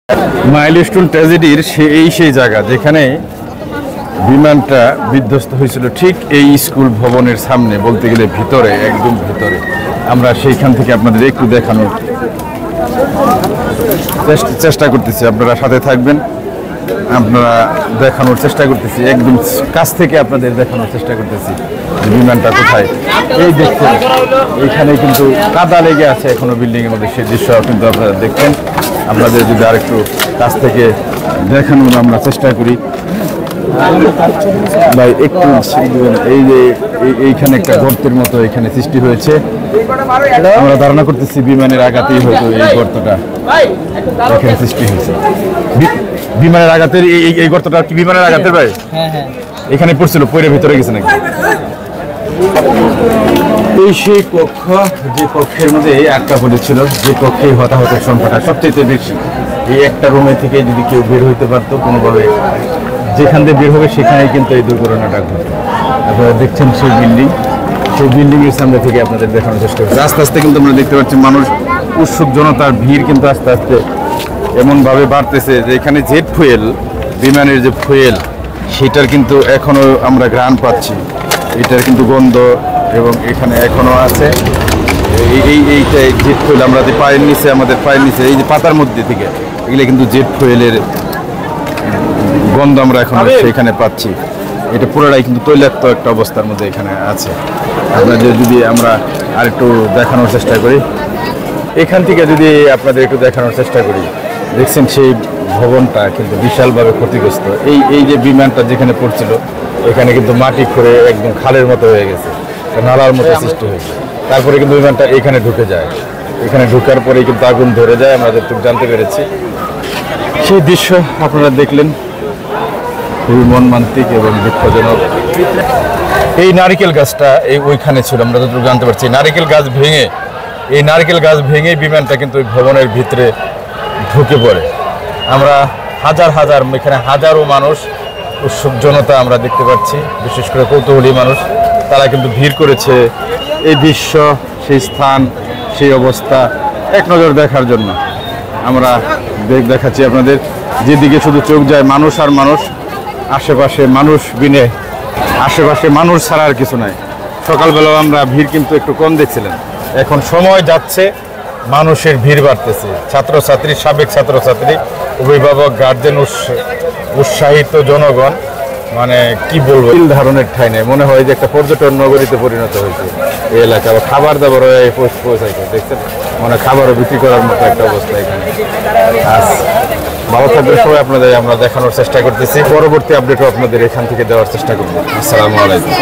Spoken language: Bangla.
মাইলস্টোন ট্র্যাজেডির সেই জায়গা যেখানে বিমানটা বিধ্বস্ত হয়েছিল, ঠিক এই স্কুল ভবনের সামনে, বলতে গেলে ভিতরে, একদম ভিতরে। আমরা সেইখান থেকে আপনাদের একটু দেখানোর চেষ্টা করতেছি, আপনারা সাথে থাকবেন। আপনারা দেখানোর চেষ্টা করতেছি, একদম কাছ থেকে আপনাদের দেখানোর চেষ্টা করতেছি যে বিমানটা কোথায়। এই দেখছেন এইখানে কিন্তু কাদা লেগে আছে এখনো বিল্ডিং এর মধ্যে, সেই দৃশ্য কিন্তু আপনারা দেখছেন। আপনাদের যদি আরেকটু কাছ থেকে দেখানোর আমরা চেষ্টা করি ভাই, একটু এই যে এইখানে একটা গর্তের মতো এখানে সৃষ্টি হয়েছে। আমরা ধারণা করতেছি বিমানের আঘাতেই হয়তো এই গর্তটা এখানে সৃষ্টি হয়েছে। বিমানের আঘাতের এই গর্তটা কি বিমানের আঘাতের ভাই? এখানে পড়ছিল, পড়ে ভিতরে গেছে নাকি? এই সেই কক্ষ, যে কক্ষের মধ্যে আটকা পড়েছিল, যে কক্ষে হতাহতের সংখ্যাটা সবচেয়ে বেশি। এই একটা রুমে থেকে যদি কেউ বের হইতে পারতো কোনোভাবে, যেখান দিয়ে বের হবে সেখানেই কিন্তু এই দুর্ঘটনাটা ঘটে। আপনারা দেখছেন সেই বিল্ডিং এর সামনে থেকে আপনাদের দেখানোর চেষ্টা করছি। আস্তে আস্তে কিন্তু আমরা দেখতে পাচ্ছি মানুষ, উৎসুক জনতার ভিড় কিন্তু আস্তে আস্তে এমনভাবে বাড়তেছে যে এখানে জেট ফুয়েল, বিমানের যে ফুয়েল, সেটার কিন্তু এখনো আমরা ঘ্রাণ পাচ্ছি। এটার কিন্তু গন্ধ এবং এখানে এখনো আছে। এইটা জেট ফুয়েল, আমরা যে পায়ের নিচে, আমাদের পায়ের নিচে এই যে পাতার মধ্যে থেকে, এগুলো কিন্তু জেট ফুয়েলের গন্ধ আমরা এখন সেখানে পাচ্ছি। এটা পুরোটাই কিন্তু তৈলাক্ত একটা অবস্থার মধ্যে এখানে আছে। আপনাদের যদি আমরা আরেকটু দেখানোর চেষ্টা করি, এখান থেকে যদি আপনাদের একটু দেখানোর চেষ্টা করি, দেখছেন সেই ভবনটা কিন্তু বিশালভাবে ক্ষতিগ্রস্ত। এই যে বিমানটা যেখানে পড়ছিল, এখানে কিন্তু মাটি খুঁড়ে একদম খালের মতো হয়ে গেছে, নালার মতো সৃষ্টি হয়েছে। তারপরে কিন্তু বিমানটা এখানে ঢুকে যায়, এখানে ঢুকার পরে কিন্তু আগুন ধরে যায়, আমরা যতটুকু জানতে পেরেছি। সেই দৃশ্য আপনারা দেখলেন, খুবই মর্মান্তিক এবং দুঃখজনক। এই নারিকেল গাছটা ওইখানে ছিল, আমরা যতটুকু জানতে পারছি। নারিকেল গাছ ভেঙে বিমানটা কিন্তু ওই ভবনের ভিতরে ঢুকে পড়ে। আমরা এখানে হাজারো মানুষ, উৎসুক জনতা আমরা দেখতে পাচ্ছি, বিশেষ করে কৌতূহলী মানুষ, তারা কিন্তু ভিড় করেছে এই দৃশ্য, সেই স্থান, সেই অবস্থা এক নজর দেখার জন্য। আমরা দেখাচ্ছি আপনাদের, যেদিকে শুধু চোখ যায় মানুষ আর মানুষ, আশেপাশে মানুষ ছাড়া আর কিছু নাই। সকালবেলাও আমরা ভিড় কিন্তু একটু কম দেখছিলেন, এখন সময় যাচ্ছে মানুষের ভিড় বাড়তেছে। ছাত্রছাত্রী, সাবেক ছাত্রছাত্রী, অভিভাবক, গার্জেন, উৎসাহিত জনগণ, মানে কি বলবো, তিল ধারণের ঠাঁই নেই। মনে হয় যে একটা পর্যটন নগরীতে পরিণত হয়েছে এই এলাকা। খাবার দাবার পৌঁছাইছে, দেখছেন, মানে খাবারও বিক্রি করার মতো একটা অবস্থা এখানে। ভালো থাকবে সবাই, আপনাদের আমরা দেখানোর চেষ্টা করতেছি। পরবর্তী আপডেটও আপনাদের এখান থেকে দেওয়ার চেষ্টা করবো। আসসালামু আলাইকুম।